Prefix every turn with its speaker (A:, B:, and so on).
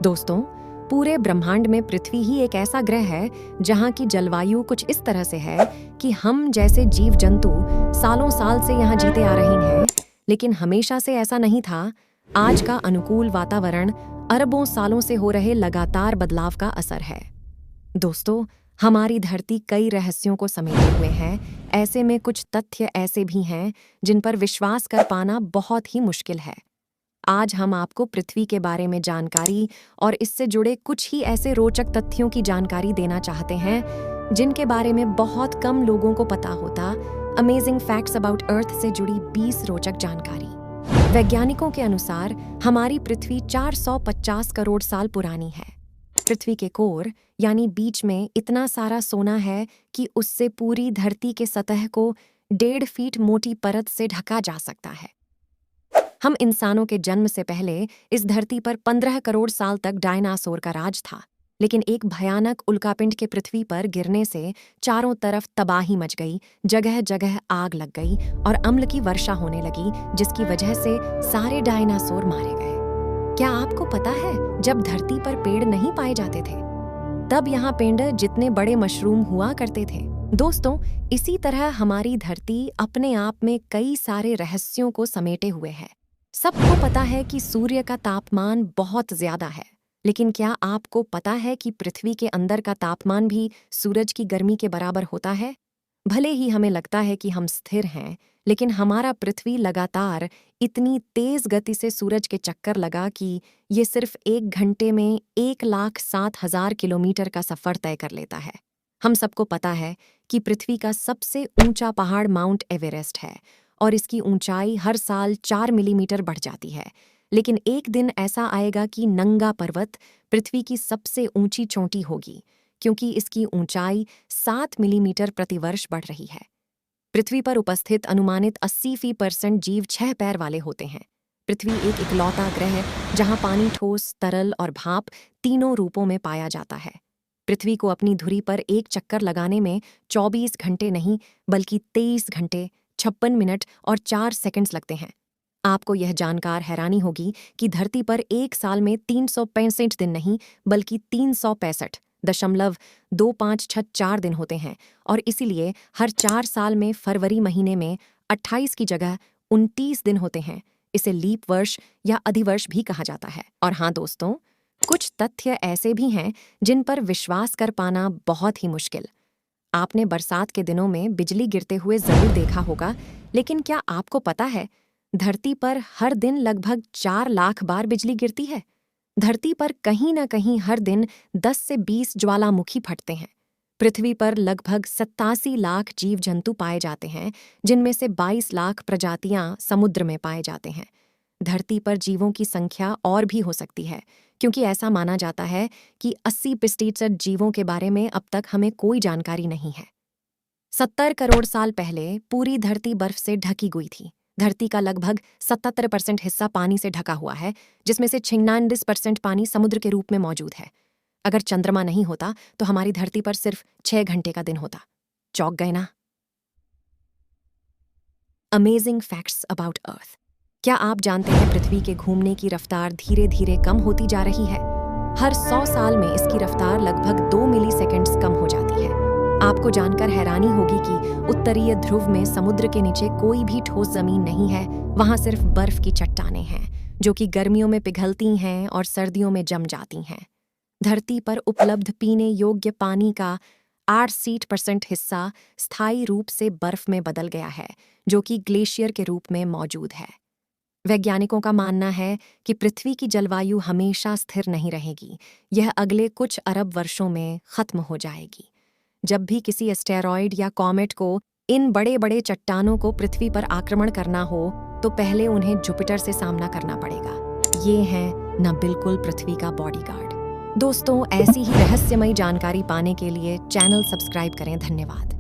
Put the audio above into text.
A: दोस्तों, पूरे ब्रह्मांड में पृथ्वी ही एक ऐसा ग्रह है जहाँ की जलवायु कुछ इस तरह से है कि हम जैसे जीव जंतु सालों साल से यहाँ जीते आ रहे हैं, लेकिन हमेशा से ऐसा नहीं था। आज का अनुकूल वातावरण अरबों सालों से हो रहे लगातार बदलाव का असर है। दोस्तों, हमारी धरती कई रहस्यों को समेटे हुए है। ऐसे में कुछ तथ्य ऐसे भी हैं जिन पर विश्वास कर पाना बहुत ही मुश्किल है। आज हम आपको पृथ्वी के बारे में जानकारी और इससे जुड़े कुछ ही ऐसे रोचक तथ्यों की जानकारी देना चाहते हैं जिनके बारे में बहुत कम लोगों को पता होता। अमेजिंग फैक्ट्स अबाउट अर्थ से जुड़ी 20 रोचक जानकारी। वैज्ञानिकों के अनुसार हमारी पृथ्वी 450 करोड़ साल पुरानी है। पृथ्वी के कोर यानी बीच में इतना सारा सोना है कि उससे पूरी धरती के सतह को 1.5 फीट मोटी परत से ढका जा सकता है। हम इंसानों के जन्म से पहले इस धरती पर 15 करोड़ साल तक डायनासोर का राज था, लेकिन एक भयानक उल्कापिंड के पृथ्वी पर गिरने से चारों तरफ तबाही मच गई। जगह जगह आग लग गई और अम्ल की वर्षा होने लगी, जिसकी वजह से सारे डायनासोर मारे गए। क्या आपको पता है, जब धरती पर पेड़ नहीं पाए जाते थे तब यहाँ पेड़ जितने बड़े मशरूम हुआ करते थे। दोस्तों, इसी तरह हमारी धरती अपने आप में कई सारे रहस्यों को समेटे हुए है। सबको पता है कि सूर्य का तापमान बहुत ज्यादा है, लेकिन क्या आपको पता है कि पृथ्वी के अंदर का तापमान भी सूरज की गर्मी के बराबर होता है? भले ही हमें लगता है कि हम स्थिर हैं, लेकिन हमारा पृथ्वी लगातार इतनी तेज गति से सूरज के चक्कर लगा कि ये सिर्फ 1 घंटे में 1,07,000 किलोमीटर का सफर तय कर लेता है। हम सबको पता है कि पृथ्वी का सबसे ऊंचा पहाड़ माउंट एवरेस्ट है और इसकी ऊंचाई हर साल 4 मिलीमीटर बढ़ जाती है। लेकिन एक दिन ऐसा आएगा कि नंगा पर्वत पृथ्वी की सबसे ऊंची चोटी होगी, क्योंकि इसकी ऊंचाई 7 मिलीमीटर प्रतिवर्ष बढ़ रही है। पृथ्वी पर उपस्थित अनुमानित 80% जीव 6 पैर वाले होते हैं। पृथ्वी एक इकलौता ग्रह है जहां पानी ठोस, तरल और भाप तीनों रूपों में पाया जाता है। पृथ्वी को अपनी धुरी पर एक चक्कर लगाने में 24 घंटे नहीं बल्कि 23 घंटे 56 मिनट और 4 सेकंड्स लगते हैं। आपको यह जानकर हैरानी होगी कि धरती पर एक साल में 365 दिन नहीं बल्कि 365.2564 दिन होते हैं, और इसीलिए हर 4 साल में फरवरी महीने में 28 की जगह 29 दिन होते हैं। इसे लीप वर्ष या अधिवर्ष भी कहा जाता है। और हाँ दोस्तों, कुछ तथ्य ऐसे भी हैं जिन पर विश्वास कर पाना बहुत ही मुश्किल। आपने बरसात के दिनों में बिजली गिरते हुए जरूर देखा होगा, लेकिन क्या आपको पता है धरती पर हर दिन लगभग 4 लाख बार बिजली गिरती है। धरती पर कहीं न कहीं हर दिन 10 से 20 ज्वालामुखी फटते हैं। पृथ्वी पर लगभग 87 लाख जीव जंतु पाए जाते हैं, जिनमें से 22 लाख प्रजातियां समुद्र में पाए जाते हैं। धरती पर जीवों की संख्या और भी हो सकती है, क्योंकि ऐसा माना जाता है कि 80% जीवों के बारे में अब तक हमें कोई जानकारी नहीं है। 70 करोड़ साल पहले पूरी धरती बर्फ से ढकी हुई थी। धरती का लगभग 77% हिस्सा पानी से ढका हुआ है, जिसमें से 96% पानी समुद्र के रूप में मौजूद है। अगर चंद्रमा नहीं होता तो हमारी धरती पर सिर्फ 6 घंटे का दिन होता। चौंक गए ना? Amazing facts about earth. क्या आप जानते हैं पृथ्वी के घूमने की रफ्तार धीरे धीरे कम होती जा रही है? हर 100 साल में इसकी रफ्तार लगभग 2 मिलीसेकंड्स कम हो जाती है। आपको जानकर हैरानी होगी कि उत्तरीय ध्रुव में समुद्र के नीचे कोई भी ठोस जमीन नहीं है। वहां सिर्फ बर्फ की चट्टानें हैं, जो कि गर्मियों में पिघलती हैं और सर्दियों में जम जाती हैं। धरती पर उपलब्ध पीने योग्य पानी का 68% हिस्सा स्थायी रूप से बर्फ में बदल गया है, जो कि ग्लेशियर के रूप में मौजूद है। वैज्ञानिकों का मानना है कि पृथ्वी की जलवायु हमेशा स्थिर नहीं रहेगी। यह अगले कुछ अरब वर्षों में खत्म हो जाएगी। जब भी किसी एस्टेरॉयड या कॉमेट को इन बड़े बड़े चट्टानों को पृथ्वी पर आक्रमण करना हो, तो पहले उन्हें जुपिटर से सामना करना पड़ेगा। ये है न बिल्कुल पृथ्वी का बॉडीगार्ड। दोस्तों, ऐसी ही रहस्यमयी जानकारी पाने के लिए चैनल सब्सक्राइब करें। धन्यवाद।